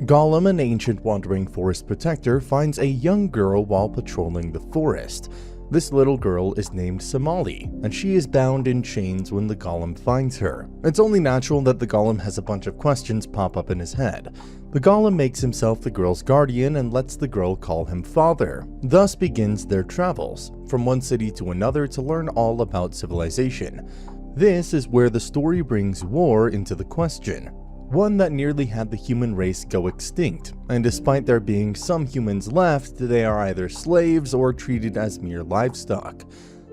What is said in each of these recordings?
Golem, an ancient wandering forest protector, finds a young girl while patrolling the forest. This little girl is named Somali, and she is bound in chains when the Golem finds her. It's only natural that the Golem has a bunch of questions pop up in his head. The Golem makes himself the girl's guardian and lets the girl call him father. Thus begins their travels, from one city to another to learn all about civilization. This is where the story brings war into the question. One that nearly had the human race go extinct, and despite there being some humans left, they are either slaves or treated as mere livestock.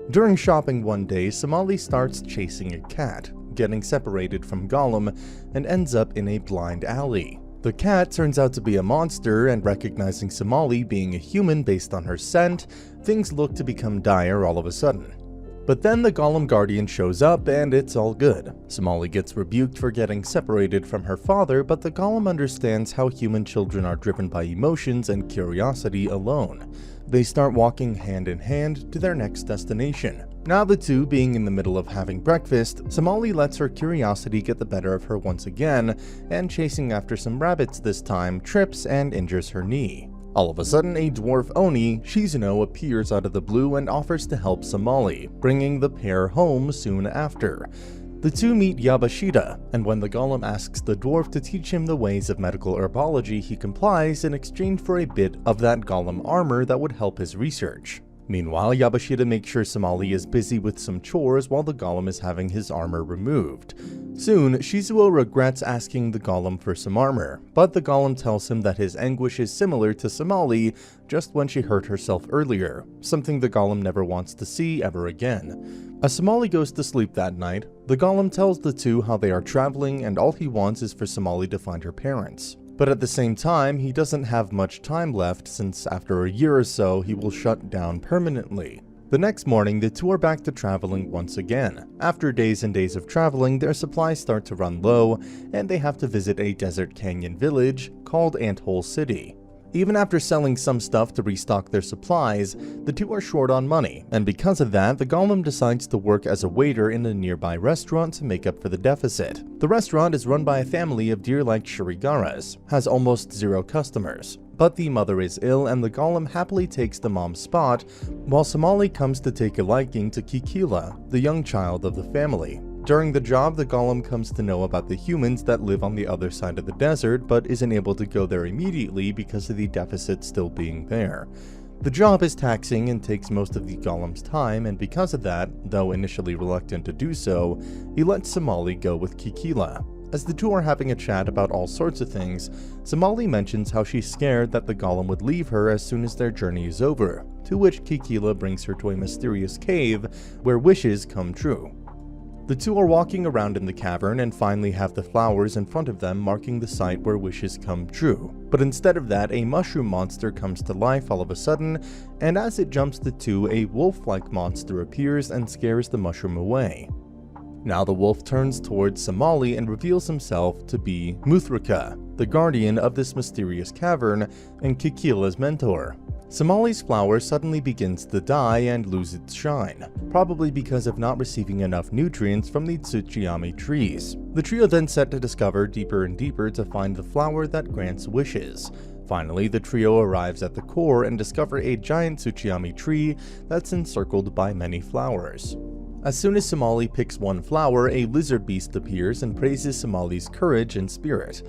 During shopping one day, Somali starts chasing a cat, getting separated from Golem, and ends up in a blind alley. The cat turns out to be a monster, and recognizing Somali being a human based on her scent, things look to become dire all of a sudden. But then the Golem Guardian shows up and it's all good. Somali gets rebuked for getting separated from her father, but the Golem understands how human children are driven by emotions and curiosity alone. They start walking hand in hand to their next destination. Now the two being in the middle of having breakfast, Somali lets her curiosity get the better of her once again, and chasing after some rabbits this time, trips and injures her knee. All of a sudden, a dwarf Oni, Shizuno, appears out of the blue and offers to help Somali, bringing the pair home soon after. The two meet Yabashida, and when the Golem asks the dwarf to teach him the ways of medical herbology, he complies in exchange for a bit of that Golem armor that would help his research. Meanwhile, Yabashida makes sure Somali is busy with some chores while the Golem is having his armor removed. Soon, Shizuo regrets asking the Golem for some armor, but the Golem tells him that his anguish is similar to Somali just when she hurt herself earlier, something the Golem never wants to see ever again. As Somali goes to sleep that night, the Golem tells the two how they are traveling and all he wants is for Somali to find her parents. But at the same time, he doesn't have much time left since after a year or so he will shut down permanently. The next morning, the two are back to traveling once again. After days and days of traveling, their supplies start to run low, and they have to visit a desert canyon village called Anthole City. Even after selling some stuff to restock their supplies, the two are short on money, and because of that, the Golem decides to work as a waiter in a nearby restaurant to make up for the deficit. The restaurant is run by a family of deer-like shurigaras, has almost zero customers. But the mother is ill and the Golem happily takes the mom's spot, while Somali comes to take a liking to Kikila, the young child of the family. During the job, the Golem comes to know about the humans that live on the other side of the desert, but isn't able to go there immediately because of the deficit still being there. The job is taxing and takes most of the Golem's time, and because of that, though initially reluctant to do so, he lets Somali go with Kikila. As the two are having a chat about all sorts of things, Somali mentions how she's scared that the Golem would leave her as soon as their journey is over, to which Kikila brings her to a mysterious cave where wishes come true. The two are walking around in the cavern and finally have the flowers in front of them marking the site where wishes come true. But instead of that, a mushroom monster comes to life all of a sudden, and as it jumps the two, a wolf-like monster appears and scares the mushroom away. Now the wolf turns towards Somali and reveals himself to be Muthrika, the guardian of this mysterious cavern and Kikila's mentor. Somali's flower suddenly begins to die and lose its shine, probably because of not receiving enough nutrients from the Tsuchiyami trees. The trio then set to discover deeper and deeper to find the flower that grants wishes. Finally, the trio arrives at the core and discover a giant Tsuchiyami tree that's encircled by many flowers. As soon as Somali picks one flower, a lizard beast appears and praises Somali's courage and spirit.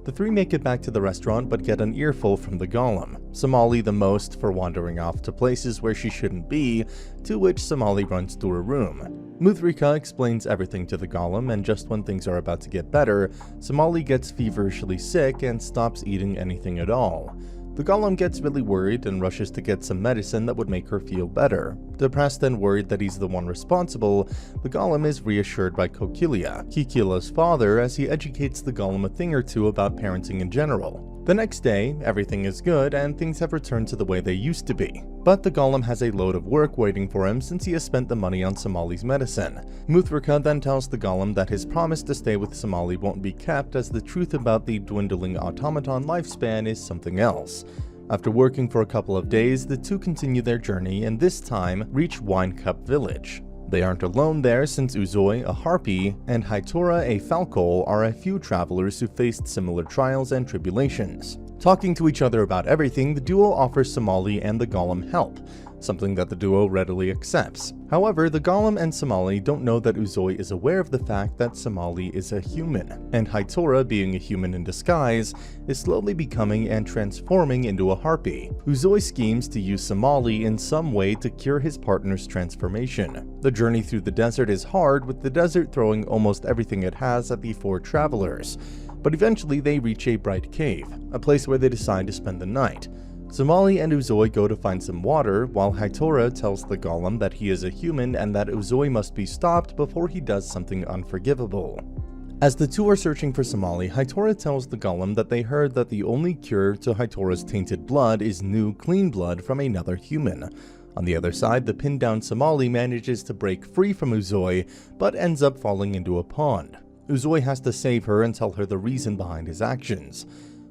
The three make it back to the restaurant but get an earful from the Golem, Somali the most for wandering off to places where she shouldn't be, to which Somali runs to her room. Muthrika explains everything to the Golem, and just when things are about to get better, Somali gets feverishly sick and stops eating anything at all. The Golem gets really worried and rushes to get some medicine that would make her feel better. Depressed and worried that he's the one responsible, the Golem is reassured by Kokilia, Kikila's father, as he educates the Golem a thing or two about parenting in general. The next day, everything is good and things have returned to the way they used to be. But the Golem has a load of work waiting for him since he has spent the money on Somali's medicine. Muthrika then tells the Golem that his promise to stay with Somali won't be kept, as the truth about the dwindling automaton lifespan is something else. After working for a couple of days, the two continue their journey and this time reach Winecup Village. They aren't alone there, since Uzoi, a harpy, and Haitora, a falcol, are a few travelers who faced similar trials and tribulations. Talking to each other about everything, the duo offers Somali and the Golem help, something that the duo readily accepts. However, the Golem and Somali don't know that Uzoi is aware of the fact that Somali is a human, and Haitora, being a human in disguise, is slowly becoming and transforming into a harpy. Uzoi schemes to use Somali in some way to cure his partner's transformation. The journey through the desert is hard, with the desert throwing almost everything it has at the four travelers, but eventually they reach a bright cave, a place where they decide to spend the night. Somali and Uzoi go to find some water, while Haitora tells the Golem that he is a human and that Uzoi must be stopped before he does something unforgivable. As the two are searching for Somali, Haitora tells the Golem that they heard that the only cure to Haitora's tainted blood is new, clean blood from another human. On the other side, the pinned-down Somali manages to break free from Uzoi, but ends up falling into a pond. Uzoi has to save her and tell her the reason behind his actions.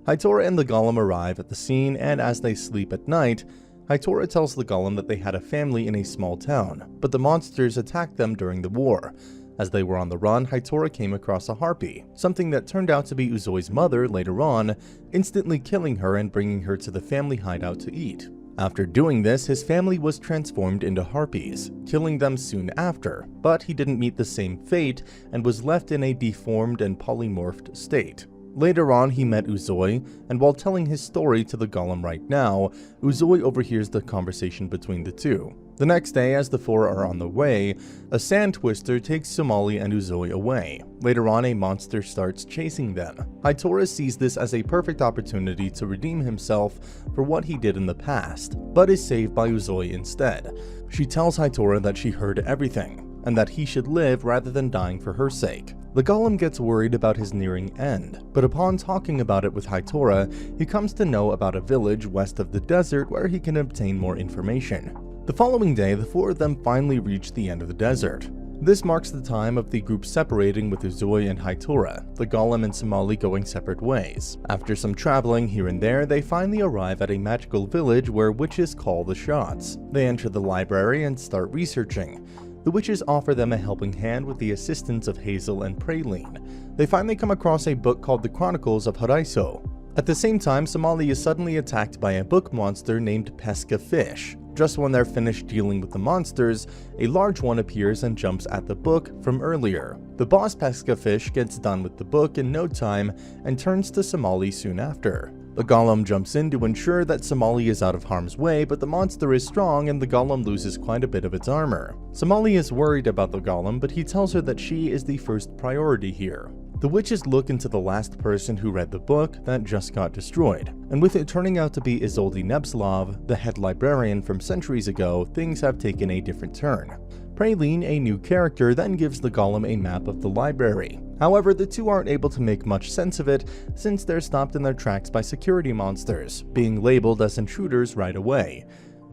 Haitora and the Golem arrive at the scene, and as they sleep at night, Haitora tells the Golem that they had a family in a small town, but the monsters attacked them during the war. As they were on the run, Haitora came across a harpy, something that turned out to be Uzoi's mother later on, instantly killing her and bringing her to the family hideout to eat. After doing this, his family was transformed into harpies, killing them soon after, but he didn't meet the same fate and was left in a deformed and polymorphed state. Later on, he met Uzoi, and while telling his story to the Golem right now, Uzoi overhears the conversation between the two. The next day, as the four are on the way, a sand twister takes Somali and Uzoi away. Later on, a monster starts chasing them. Haitora sees this as a perfect opportunity to redeem himself for what he did in the past, but is saved by Uzoi instead. She tells Haitora that she heard everything, and that he should live rather than dying for her sake. The Golem gets worried about his nearing end, but upon talking about it with Haitora, he comes to know about a village west of the desert where he can obtain more information. The following day, the four of them finally reach the end of the desert. This marks the time of the group separating, with Uzoi and Haitora, the Golem and Somali going separate ways. After some traveling here and there, they finally arrive at a magical village where witches call the shots. They enter the library and start researching. The witches offer them a helping hand with the assistance of Hazel and Praline. They finally come across a book called The Chronicles of Haraiso. At the same time, Somali is suddenly attacked by a book monster named Pesca Fish. Just when they're finished dealing with the monsters, a large one appears and jumps at the book from earlier. The boss Pesca Fish gets done with the book in no time and turns to Somali soon after. The Golem jumps in to ensure that Somali is out of harm's way, but the monster is strong and the Golem loses quite a bit of its armor. Somali is worried about the Golem, but he tells her that she is the first priority here. The witches look into the last person who read the book that just got destroyed, and with it turning out to be Isolde Nebslov, the head librarian from centuries ago, things have taken a different turn. Praline, a new character, then gives the Golem a map of the library. However, the two aren't able to make much sense of it, since they're stopped in their tracks by security monsters, being labeled as intruders right away.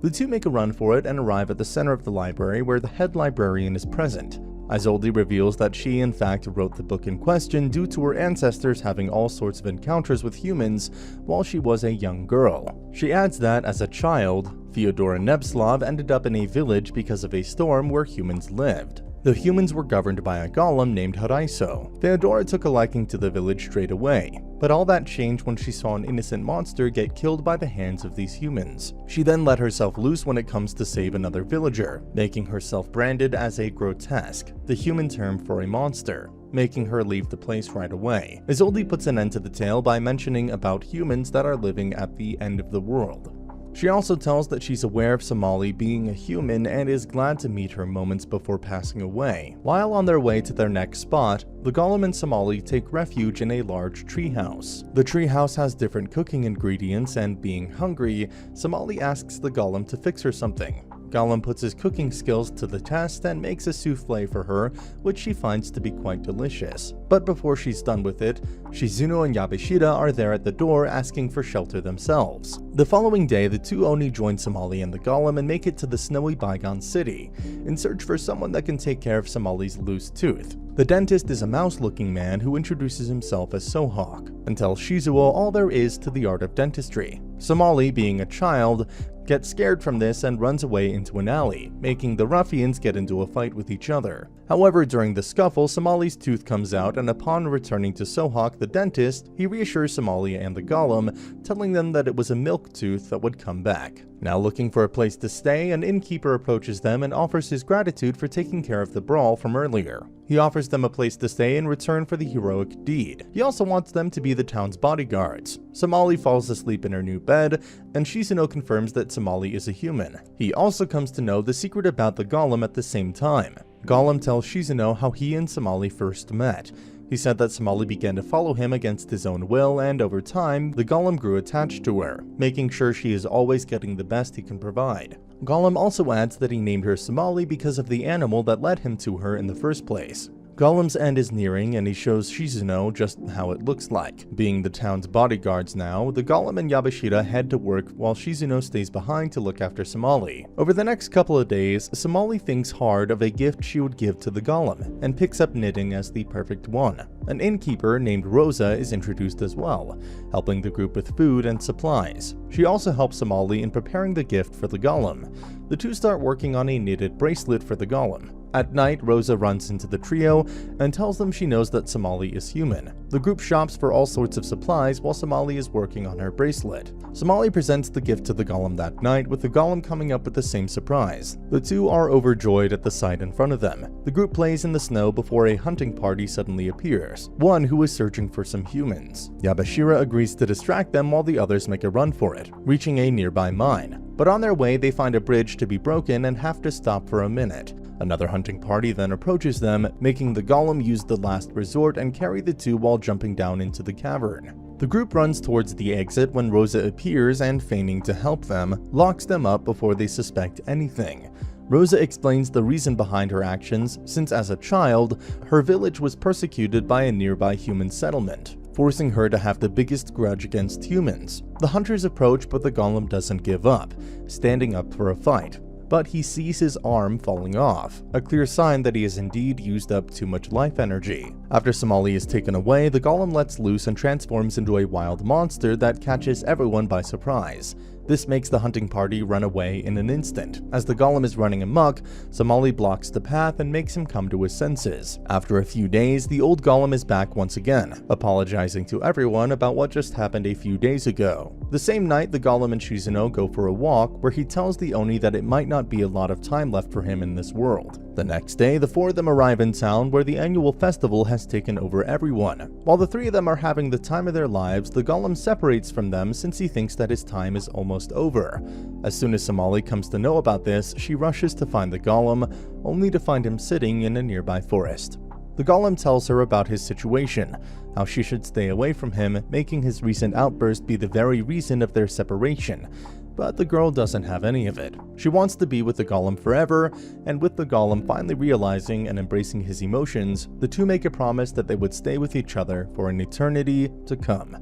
The two make a run for it and arrive at the center of the library where the head librarian is present. Isolde reveals that she in fact wrote the book in question due to her ancestors having all sorts of encounters with humans while she was a young girl. She adds that, as a child, Fyodora Nebslov ended up in a village because of a storm where humans lived. The humans were governed by a golem named Haraiso. Theodora took a liking to the village straight away, but all that changed when she saw an innocent monster get killed by the hands of these humans. She then let herself loose when it comes to save another villager, making herself branded as a grotesque, the human term for a monster, making her leave the place right away. Isolde puts an end to the tale by mentioning about humans that are living at the end of the world. She also tells that she's aware of Somali being a human and is glad to meet her moments before passing away. While on their way to their next spot, the Golem and Somali take refuge in a large treehouse. The treehouse has different cooking ingredients, and being hungry, Somali asks the Golem to fix her something. Golem puts his cooking skills to the test and makes a souffle for her, which she finds to be quite delicious. But before she's done with it, Shizuno and Yabashida are there at the door asking for shelter themselves. The following day, the two Oni join Somali and the Golem and make it to the snowy bygone city, in search for someone that can take care of Somali's loose tooth. The dentist is a mouse-looking man who introduces himself as Sohawk, and tells Shizuo all there is to the art of dentistry. Somali, being a child, gets scared from this and runs away into an alley, making the ruffians get into a fight with each other. However, during the scuffle, Somali's tooth comes out, and upon returning to Sohawk the dentist, he reassures Somali and the Golem, telling them that it was a milk tooth that would come back. Now looking for a place to stay, an innkeeper approaches them and offers his gratitude for taking care of the brawl from earlier. He offers them a place to stay in return for the heroic deed. He also wants them to be the town's bodyguards. Somali falls asleep in her new bed, and Shizuno confirms that Somali is a human. He also comes to know the secret about the Golem at the same time. Golem tells Shizuno how he and Somali first met. He said that Somali began to follow him against his own will, and over time, the Golem grew attached to her, making sure she is always getting the best he can provide. Golem also adds that he named her Somali because of the animal that led him to her in the first place. Golem's end is nearing, and he shows Shizuno just how it looks like. Being the town's bodyguards now, the Golem and Yabashira head to work while Shizuno stays behind to look after Somali. Over the next couple of days, Somali thinks hard of a gift she would give to the Golem, and picks up knitting as the perfect one. An innkeeper named Rosa is introduced as well, helping the group with food and supplies. She also helps Somali in preparing the gift for the Golem. The two start working on a knitted bracelet for the Golem. At night, Rosa runs into the trio and tells them she knows that Somali is human. The group shops for all sorts of supplies while Somali is working on her bracelet. Somali presents the gift to the Golem that night, with the Golem coming up with the same surprise. The two are overjoyed at the sight in front of them. The group plays in the snow before a hunting party suddenly appears, one who is searching for some humans. Yabashira agrees to distract them while the others make a run for it, reaching a nearby mine. But on their way, they find a bridge to be broken and have to stop for a minute. Another hunting party then approaches them, making the Golem use the last resort and carry the two while jumping down into the cavern. The group runs towards the exit when Rosa appears and, feigning to help them, locks them up before they suspect anything. Rosa explains the reason behind her actions, since as a child, her village was persecuted by a nearby human settlement, forcing her to have the biggest grudge against humans. The hunters approach, but the Golem doesn't give up, standing up for a fight. But he sees his arm falling off, a clear sign that he has indeed used up too much life energy. After Somali is taken away, the Golem lets loose and transforms into a wild monster that catches everyone by surprise. This makes the hunting party run away in an instant. As the Golem is running amok, Somali blocks the path and makes him come to his senses. After a few days, the old Golem is back once again, apologizing to everyone about what just happened a few days ago. The same night, the Golem and Shizuno go for a walk, where he tells the Oni that it might not be a lot of time left for him in this world. The next day, the four of them arrive in town, where the annual festival has taken over everyone. While the three of them are having the time of their lives, the Golem separates from them since he thinks that his time is almost over. As soon as Somali comes to know about this, she rushes to find the Golem, only to find him sitting in a nearby forest. The Golem tells her about his situation, how she should stay away from him, making his recent outburst be the very reason of their separation. But the girl doesn't have any of it. She wants to be with the Golem forever, and with the Golem finally realizing and embracing his emotions, the two make a promise that they would stay with each other for an eternity to come.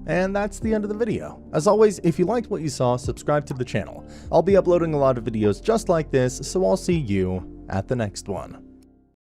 And that's the end of the video. As always, if you liked what you saw, subscribe to the channel. I'll be uploading a lot of videos just like this, so I'll see you at the next one.